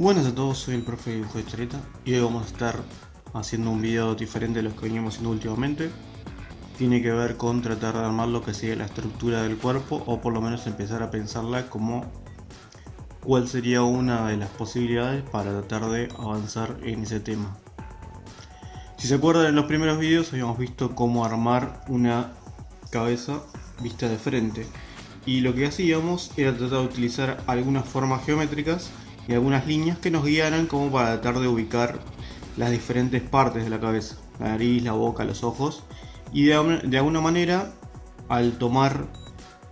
Buenas a todos, soy el profe de dibujo de historieta y hoy vamos a estar haciendo un video diferente de los que veníamos haciendo últimamente. Tiene que ver con tratar de armar lo que sería la estructura del cuerpo, o por lo menos empezar a pensarla como cuál sería una de las posibilidades para tratar de avanzar en ese tema. Si se acuerdan, en los primeros videos habíamos visto cómo armar una cabeza vista de frente, y lo que hacíamos era tratar de utilizar algunas formas geométricas y algunas líneas que nos guiaran como para tratar de ubicar las diferentes partes de la cabeza, la nariz, la boca, los ojos, y de alguna manera, al tomar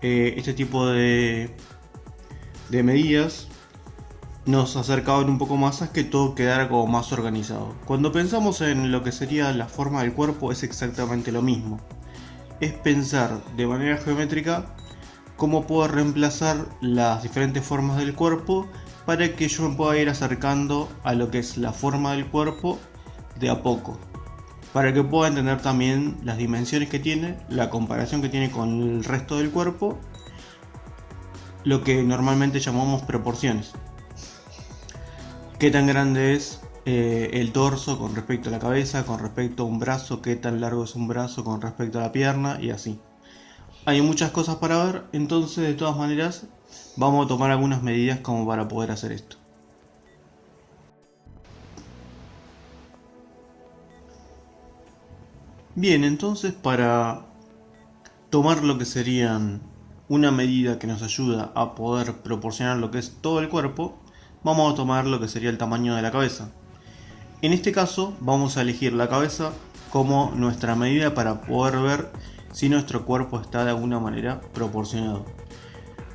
este tipo de medidas, nos acercaban un poco más a que todo quedara como más organizado. Cuando pensamos en lo que sería la forma del cuerpo, es exactamente lo mismo. Es pensar de manera geométrica cómo puedo reemplazar las diferentes formas del cuerpo para que yo me pueda ir acercando a lo que es la forma del cuerpo de a poco, para que pueda entender también las dimensiones que tiene, la comparación que tiene con el resto del cuerpo, lo que normalmente llamamos proporciones. Qué tan grande es el torso con respecto a la cabeza, con respecto a un brazo, qué tan largo es un brazo con respecto a la pierna, y así. Hay muchas cosas para ver, entonces de todas maneras vamos a tomar algunas medidas como para poder hacer esto. Bien, entonces para tomar lo que serían una medida que nos ayuda a poder proporcionar lo que es todo el cuerpo, vamos a tomar lo que sería el tamaño de la cabeza. En este caso vamos a elegir la cabeza como nuestra medida para poder ver si nuestro cuerpo está de alguna manera proporcionado.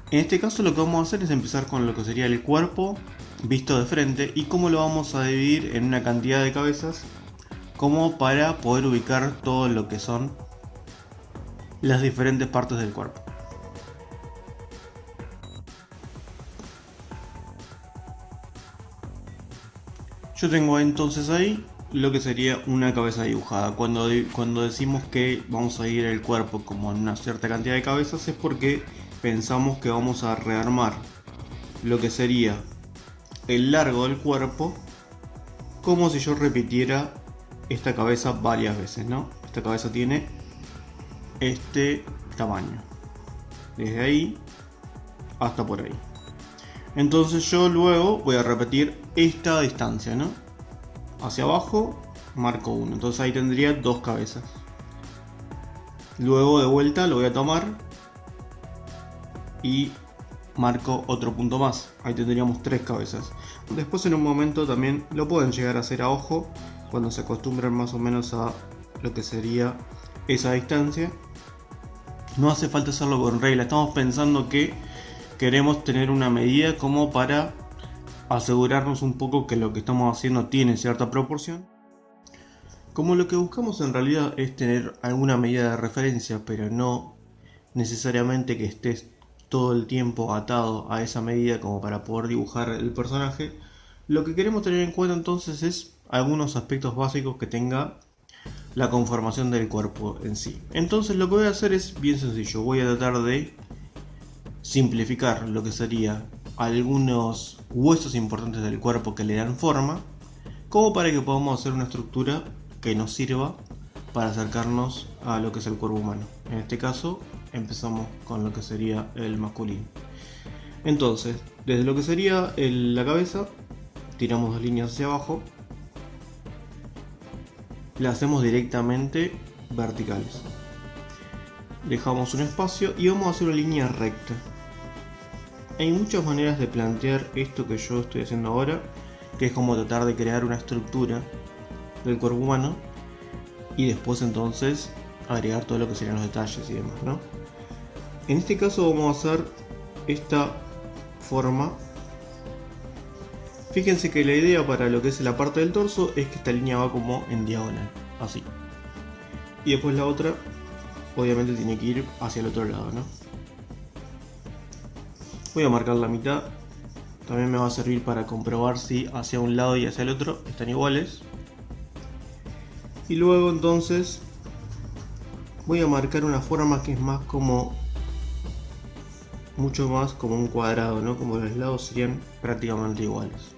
En este caso lo que vamos a hacer es empezar con lo que sería el cuerpo visto de frente y cómo lo vamos a dividir en una cantidad de cabezas como para poder ubicar todo lo que son las diferentes partes del cuerpo. Yo tengo entonces ahí lo que sería una cabeza dibujada. Cuando decimos que vamos a dividir el cuerpo como en una cierta cantidad de cabezas, es porque pensamos que vamos a rearmar lo que sería el largo del cuerpo como si yo repitiera esta cabeza varias veces, ¿no? Esta cabeza tiene este tamaño, desde ahí hasta por ahí. Entonces yo luego voy a repetir esta distancia, ¿no? Hacia abajo marco 1, entonces ahí tendría dos cabezas. Luego de vuelta lo voy a tomar y marco otro punto más, ahí tendríamos tres cabezas. Después en un momento también lo pueden llegar a hacer a ojo cuando se acostumbran más o menos a lo que sería esa distancia. No hace falta hacerlo con regla, estamos pensando que queremos tener una medida como para asegurarnos un poco que lo que estamos haciendo tiene cierta proporción. Como lo que buscamos en realidad es tener alguna medida de referencia, pero no necesariamente que estés todo el tiempo atado a esa medida como para poder dibujar el personaje, lo que queremos tener en cuenta entonces es algunos aspectos básicos que tenga la conformación del cuerpo en sí. Entonces lo que voy a hacer es bien sencillo, voy a tratar de simplificar lo que sería algunos huesos importantes del cuerpo que le dan forma, como para que podamos hacer una estructura que nos sirva para acercarnos a lo que es el cuerpo humano. En este caso empezamos con lo que sería el masculino. Entonces, desde lo que sería la cabeza, tiramos dos líneas hacia abajo, la hacemos directamente verticales, dejamos un espacio y vamos a hacer una línea recta. Hay muchas maneras de plantear esto que yo estoy haciendo ahora, que es como tratar de crear una estructura del cuerpo humano y después entonces agregar todo lo que serían los detalles y demás, ¿no? En este caso vamos a hacer esta forma. Fíjense que la idea para lo que es la parte del torso es que esta línea va como en diagonal, así. Y después la otra, obviamente tiene que ir hacia el otro lado, ¿no? Voy a marcar la mitad. También me va a servir para comprobar si hacia un lado y hacia el otro están iguales. Y luego entonces voy a marcar una forma que es más como mucho más como un cuadrado, ¿no? Como los lados serían prácticamente iguales.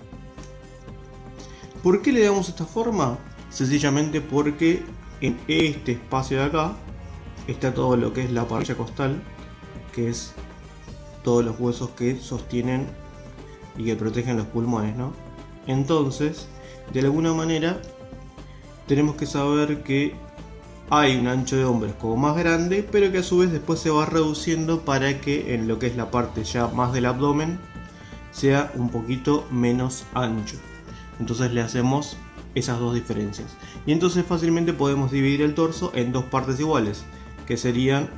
¿Por qué le damos esta forma? Sencillamente porque en este espacio de acá está todo lo que es la parrilla costal, que es todos los huesos que sostienen y que protegen los pulmones, ¿no? Entonces, de alguna manera, tenemos que saber que hay un ancho de hombros como más grande, pero que a su vez después se va reduciendo para que en lo que es la parte ya más del abdomen sea un poquito menos ancho. Entonces le hacemos esas dos diferencias. Y entonces fácilmente podemos dividir el torso en dos partes iguales, que serían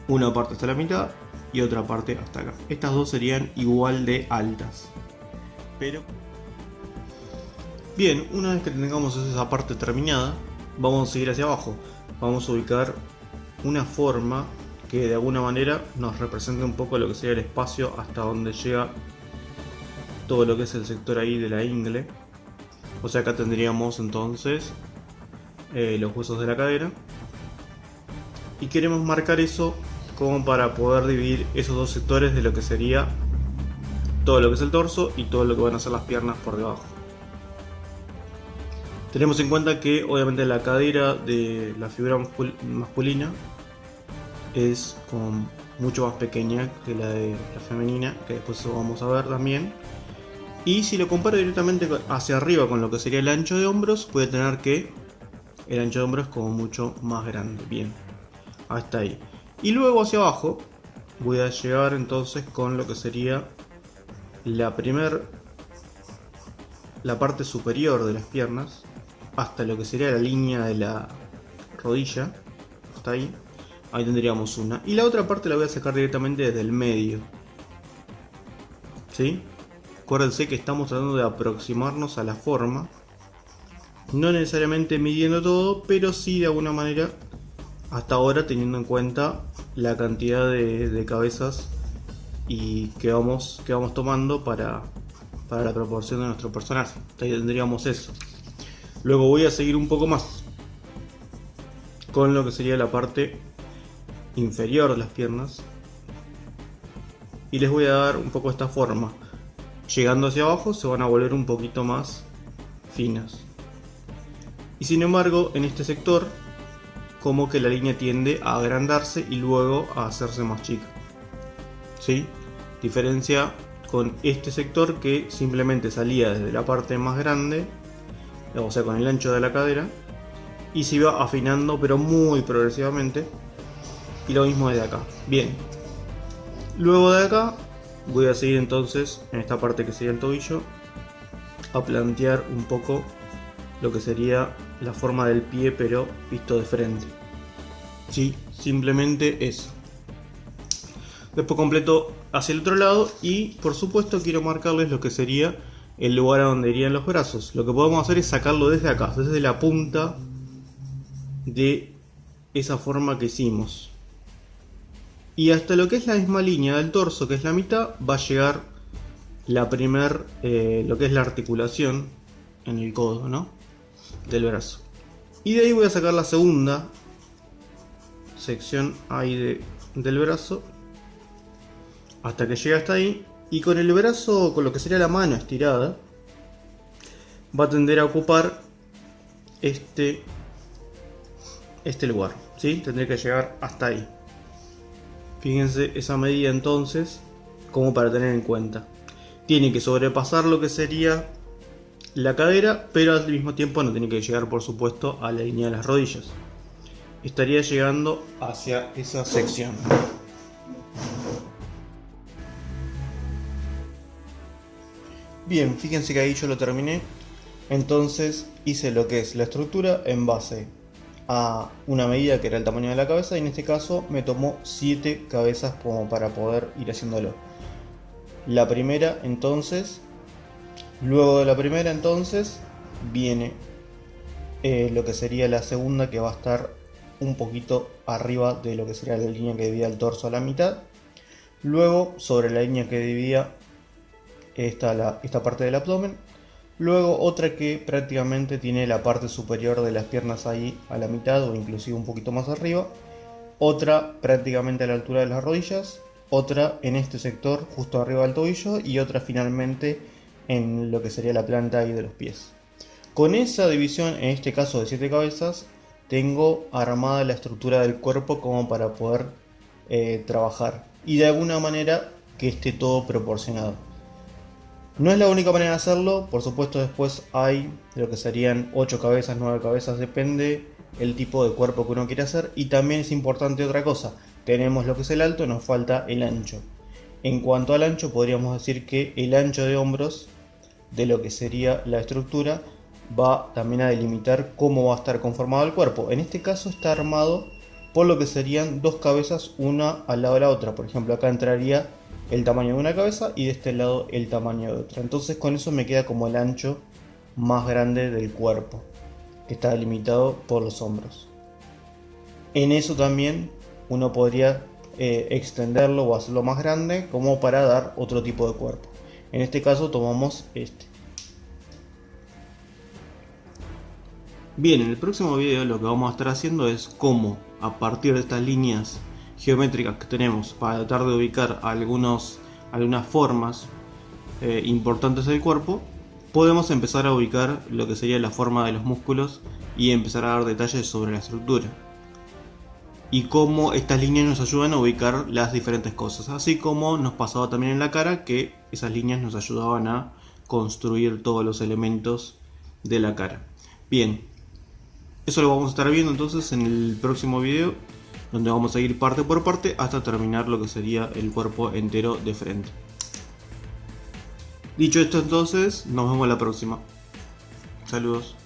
una parte hasta la mitad y otra parte hasta acá. Estas dos serían igual de altas. Pero bien, una vez que tengamos esa parte terminada, vamos a seguir hacia abajo. Vamos a ubicar una forma que de alguna manera nos represente un poco lo que sería el espacio hasta donde llega todo lo que es el sector ahí de la ingle. O sea, acá tendríamos entonces los huesos de la cadera. Y queremos marcar eso como para poder dividir esos dos sectores de lo que sería todo lo que es el torso y todo lo que van a ser las piernas por debajo. Tenemos en cuenta que obviamente la cadera de la figura masculina es como mucho más pequeña que la de la femenina, que después lo vamos a ver también. Y si lo comparo directamente hacia arriba con lo que sería el ancho de hombros, puede tener que el ancho de hombros es como mucho más grande. Bien, hasta ahí. Y luego hacia abajo voy a llegar entonces con lo que sería la parte superior de las piernas hasta lo que sería la línea de la rodilla, hasta ahí. Ahí tendríamos una. Y la otra parte la voy a sacar directamente desde el medio. ¿Sí? Acuérdense que estamos tratando de aproximarnos a la forma. No necesariamente midiendo todo, pero sí de alguna manera, hasta ahora teniendo en cuenta la cantidad de cabezas y que vamos tomando para la proporción de nuestro personaje. Ahí tendríamos eso. Luego voy a seguir un poco más con lo que sería la parte inferior de las piernas y les voy a dar un poco esta forma. Llegando hacia abajo se van a volver un poquito más finas. Y sin embargo, en este sector, como que la línea tiende a agrandarse y luego a hacerse más chica. ¿Sí? Diferencia con este sector que simplemente salía desde la parte más grande, o sea, con el ancho de la cadera, y se iba afinando, pero muy progresivamente. Y lo mismo desde acá. Bien. Luego de acá voy a seguir entonces en esta parte que sería el tobillo a plantear un poco lo que sería la forma del pie, pero visto de frente. Sí, simplemente eso. Después completo hacia el otro lado y por supuesto quiero marcarles lo que sería el lugar a donde irían los brazos. Lo que podemos hacer es sacarlo desde acá, desde la punta de esa forma que hicimos. Y hasta lo que es la misma línea del torso, que es la mitad, va a llegar lo que es la articulación en el codo, ¿no? Del brazo. Y de ahí voy a sacar la segunda sección ahí del brazo hasta que llegue hasta ahí. Y con el brazo, con lo que sería la mano estirada, va a tender a ocupar este lugar, ¿sí? Tendré que llegar hasta ahí. Fíjense esa medida entonces, como para tener en cuenta. Tiene que sobrepasar lo que sería la cadera, pero al mismo tiempo no tiene que llegar, por supuesto, a la línea de las rodillas. Estaría llegando hacia esa sección. Bien, fíjense que ahí yo lo terminé. Entonces hice lo que es la estructura en base a una medida que era el tamaño de la cabeza, y en este caso me tomó 7 cabezas como para poder ir haciéndolo. La primera entonces, luego de la primera entonces viene lo que sería la segunda, que va a estar un poquito arriba de lo que sería la línea que dividía el torso a la mitad. Luego sobre la línea que dividía esta parte del abdomen. Luego otra que prácticamente tiene la parte superior de las piernas ahí a la mitad o inclusive un poquito más arriba. Otra prácticamente a la altura de las rodillas. Otra en este sector justo arriba del tobillo. Y otra finalmente en lo que sería la planta ahí de los pies. Con esa división, en este caso de 7 cabezas, tengo armada la estructura del cuerpo como para poder trabajar y de alguna manera que esté todo proporcionado. No es la única manera de hacerlo, por supuesto después hay lo que serían 8 cabezas, 9 cabezas, depende el tipo de cuerpo que uno quiere hacer. Y también es importante otra cosa, tenemos lo que es el alto, nos falta el ancho. En cuanto al ancho, podríamos decir que el ancho de hombros de lo que sería la estructura va también a delimitar cómo va a estar conformado el cuerpo. En este caso está armado por lo que serían dos cabezas una al lado de la otra. Por ejemplo, acá entraría el tamaño de una cabeza y de este lado el tamaño de otra. Entonces con eso me queda como el ancho más grande del cuerpo, que está delimitado por los hombros. En eso también uno podría extenderlo o hacerlo más grande como para dar otro tipo de cuerpo. En este caso tomamos este. Bien, en el próximo video lo que vamos a estar haciendo es cómo a partir de estas líneas geométricas que tenemos para tratar de ubicar algunas formas importantes del cuerpo, podemos empezar a ubicar lo que sería la forma de los músculos y empezar a dar detalles sobre la estructura. Y cómo estas líneas nos ayudan a ubicar las diferentes cosas, así como nos pasaba también en la cara que esas líneas nos ayudaban a construir todos los elementos de la cara. Bien, eso lo vamos a estar viendo entonces en el próximo video, donde vamos a ir parte por parte hasta terminar lo que sería el cuerpo entero de frente. Dicho esto entonces, nos vemos la próxima. Saludos.